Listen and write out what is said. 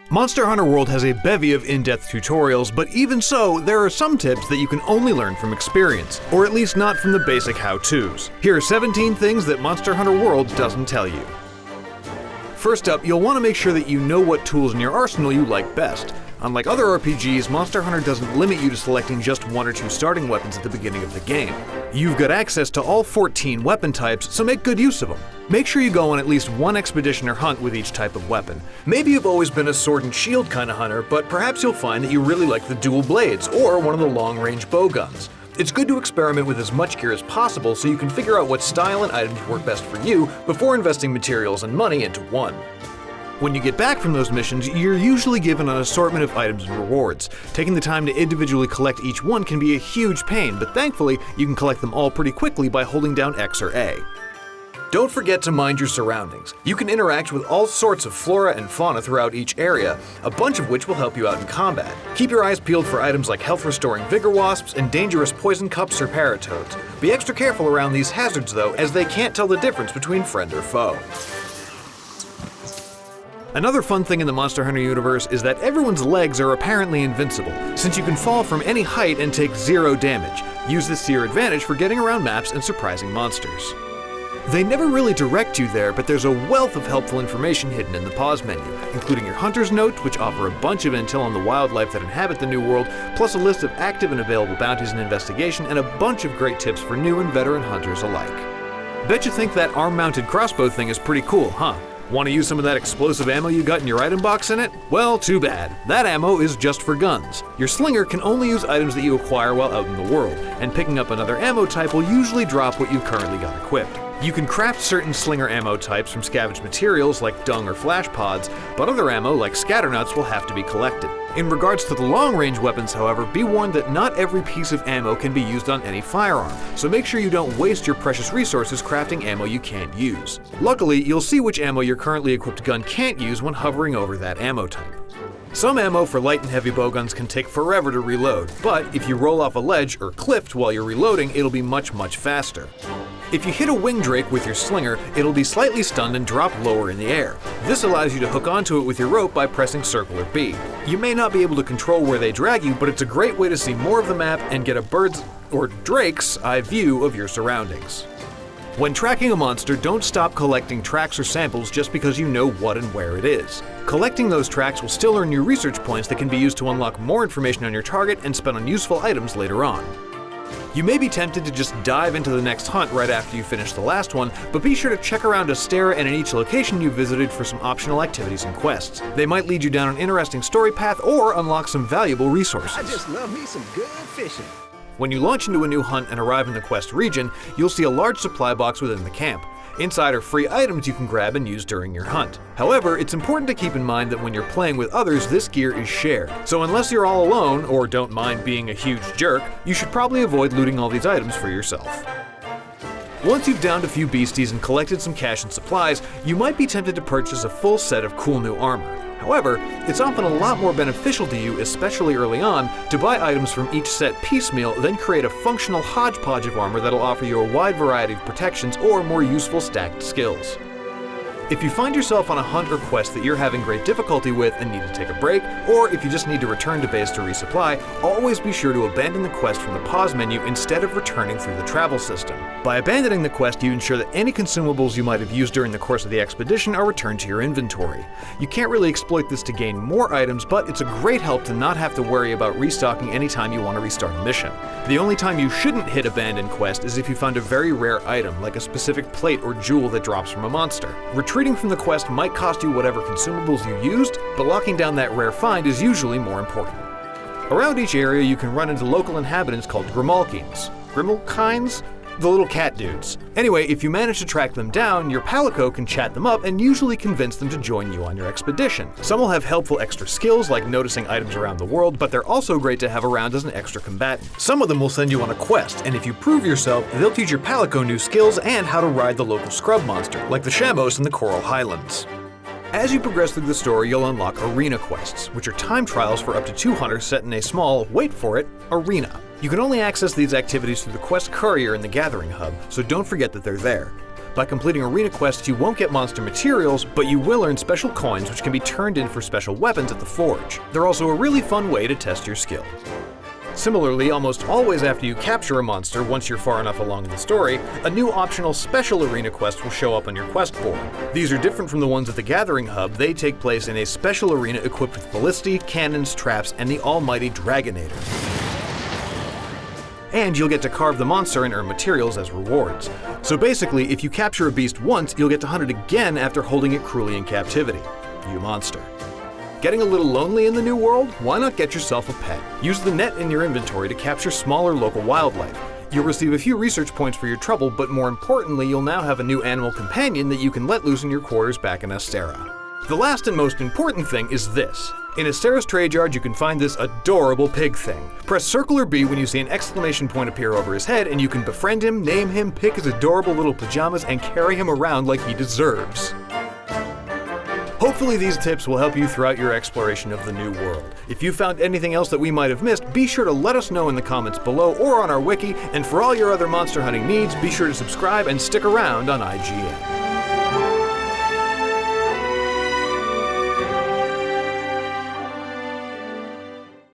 Monster Hunter World has a bevy of in-depth tutorials, but even so, there are some tips that you can only learn from experience, or at least not from the basic how-tos. Here are 17 things that Monster Hunter World doesn't tell you. First up, you'll want to make sure that you know what tools in your arsenal you like best. Unlike other RPGs, Monster Hunter doesn't limit you to selecting just one or two starting weapons at the beginning of the game. You've got access to all 14 weapon types, so make good use of them. Make sure you go on at least one expedition or hunt with each type of weapon. Maybe you've always been a sword and shield kind of hunter, but perhaps you'll find that you really like the dual blades or one of the long-range bow guns. It's good to experiment with as much gear as possible so you can figure out what style and items work best for you before investing materials and money into one. When you get back from those missions, you're usually given an assortment of items and rewards. Taking the time to individually collect each one can be a huge pain, but thankfully, you can collect them all pretty quickly by holding down X or A. Don't forget to mind your surroundings. You can interact with all sorts of flora and fauna throughout each area, a bunch of which will help you out in combat. Keep your eyes peeled for items like health-restoring vigor wasps and dangerous poison cups or paratoads. Be extra careful around these hazards though, as they can't tell the difference between friend or foe. Another fun thing in the Monster Hunter universe is that everyone's legs are apparently invincible, since you can fall from any height and take 0 damage. Use this to your advantage for getting around maps and surprising monsters. They never really direct you there, but there's a wealth of helpful information hidden in the pause menu, including your hunter's notes, which offer a bunch of intel on the wildlife that inhabit the new world, plus a list of active and available bounties and investigation, and a bunch of great tips for new and veteran hunters alike. Bet you think that arm-mounted crossbow thing is pretty cool, huh? Want to use some of that explosive ammo you got in your item box in it? Well, too bad. That ammo is just for guns. Your slinger can only use items that you acquire while out in the world, and picking up another ammo type will usually drop what you've currently got equipped. You can craft certain slinger ammo types from scavenged materials like dung or flash pods, but other ammo like scatternuts will have to be collected. In regards to the long-range weapons, however, be warned that not every piece of ammo can be used on any firearm, so make sure you don't waste your precious resources crafting ammo you can't use. Luckily, you'll see which ammo your currently equipped gun can't use when hovering over that ammo type. Some ammo for light and heavy bowguns can take forever to reload, but if you roll off a ledge or cliff while you're reloading, it'll be much faster. If you hit a wing drake with your slinger, it'll be slightly stunned and drop lower in the air. This allows you to hook onto it with your rope by pressing circle or B. You may not be able to control where they drag you, but it's a great way to see more of the map and get a bird's or drake's eye view of your surroundings. When tracking a monster, don't stop collecting tracks or samples just because you know what and where it is. Collecting those tracks will still earn you research points that can be used to unlock more information on your target and spend on useful items later on. You may be tempted to just dive into the next hunt right after you finish the last one, but be sure to check around Astera and in each location you visited for some optional activities and quests. They might lead you down an interesting story path or unlock some valuable resources. I just love me some good fishing. When you launch into a new hunt and arrive in the quest region, you'll see a large supply box within the camp. Inside are free items you can grab and use during your hunt. However, it's important to keep in mind that when you're playing with others, this gear is shared. So unless you're all alone, or don't mind being a huge jerk, you should probably avoid looting all these items for yourself. Once you've downed a few beasties and collected some cash and supplies, you might be tempted to purchase a full set of cool new armor. However, it's often a lot more beneficial to you, especially early on, to buy items from each set piecemeal, then create a functional hodgepodge of armor that'll offer you a wide variety of protections or more useful stacked skills. If you find yourself on a hunt or quest that you're having great difficulty with and need to take a break, or if you just need to return to base to resupply, always be sure to abandon the quest from the pause menu instead of returning through the travel system. By abandoning the quest, you ensure that any consumables you might have used during the course of the expedition are returned to your inventory. You can't really exploit this to gain more items, but it's a great help to not have to worry about restocking anytime you want to restart a mission. The only time you shouldn't hit abandon quest is if you found a very rare item, like a specific plate or jewel that drops from a monster. Retreating from the quest might cost you whatever consumables you used, but locking down that rare find is usually more important. Around each area you can run into local inhabitants called Grimalkines. Grimalkines? The little cat dudes. Anyway, if you manage to track them down, your palico can chat them up and usually convince them to join you on your expedition. Some will have helpful extra skills like noticing items around the world, but they're also great to have around as an extra combatant. Some of them will send you on a quest, and if you prove yourself, they'll teach your palico new skills and how to ride the local scrub monster, like the Shamos in the Coral Highlands. As you progress through the story, you'll unlock arena quests, which are time trials for up to 2 hunters set in a small, wait for it, arena. You can only access these activities through the quest courier in the Gathering Hub, so don't forget that they're there. By completing arena quests, you won't get monster materials, but you will earn special coins which can be turned in for special weapons at the forge. They're also a really fun way to test your skill. Similarly, almost always after you capture a monster, once you're far enough along in the story, a new optional special arena quest will show up on your quest board. These are different from the ones at the Gathering Hub. They take place in a special arena equipped with ballistae, cannons, traps, and the almighty Dragonator. And you'll get to carve the monster and earn materials as rewards. So basically, if you capture a beast once, you'll get to hunt it again after holding it cruelly in captivity. You monster. Getting a little lonely in the new world? Why not get yourself a pet? Use the net in your inventory to capture smaller local wildlife. You'll receive a few research points for your trouble, but more importantly, you'll now have a new animal companion that you can let loose in your quarters back in Astera. The last and most important thing is this. In Astera's trade yard, you can find this adorable pig thing. Press circle or B when you see an exclamation point appear over his head, and you can befriend him, name him, pick his adorable little pajamas, and carry him around like he deserves. Hopefully these tips will help you throughout your exploration of the new world. If you found anything else that we might have missed, be sure to let us know in the comments below or on our wiki, and for all your other monster hunting needs, be sure to subscribe and stick around on IGN.